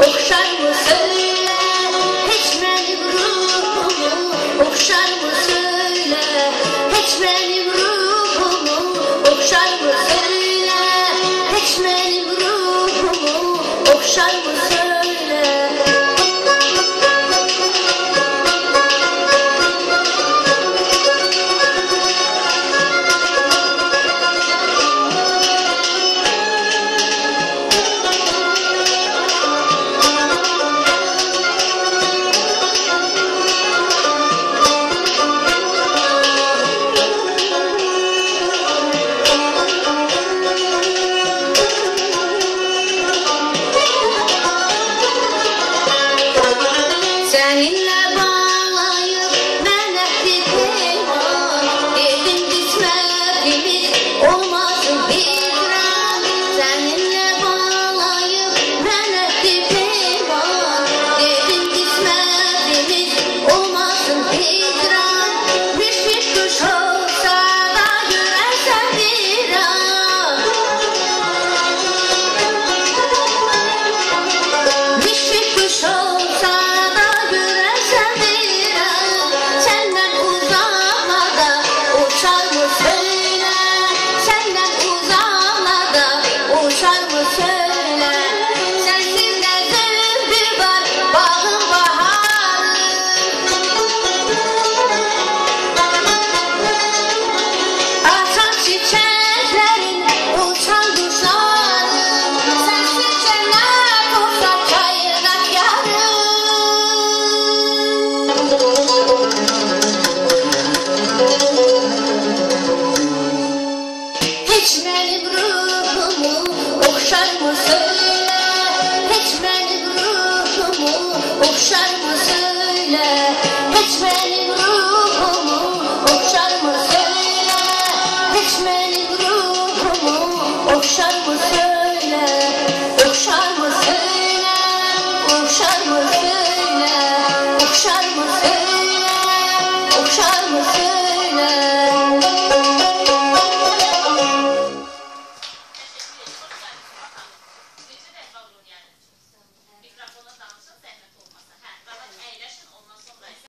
okşar mı söyle, hiç benim ruhumu okşar mı söyle, hiç benim ruhumu okşar mı söyle, hiç benim ruhumu okşar mı söyle. Seninle bağlayıp melekli peyman, dedim gitmediğimiz olmasın hicran. Seninle bağlayıp melekli peyman, dedim gitmediğimiz olmasın hicran. Müşrik kuş olsa da görersen bir an, müşrik kuş olsa uçar mı söyle, sensiz ne zülfü var bağın baharı. Açan çiçeklerin uçan kuşları, sensiz cennet olsa kainat yarı. Hiç benim ruhumu okşar mı söyle, hiç benim ruhumu okşar mı söyle, hiç benim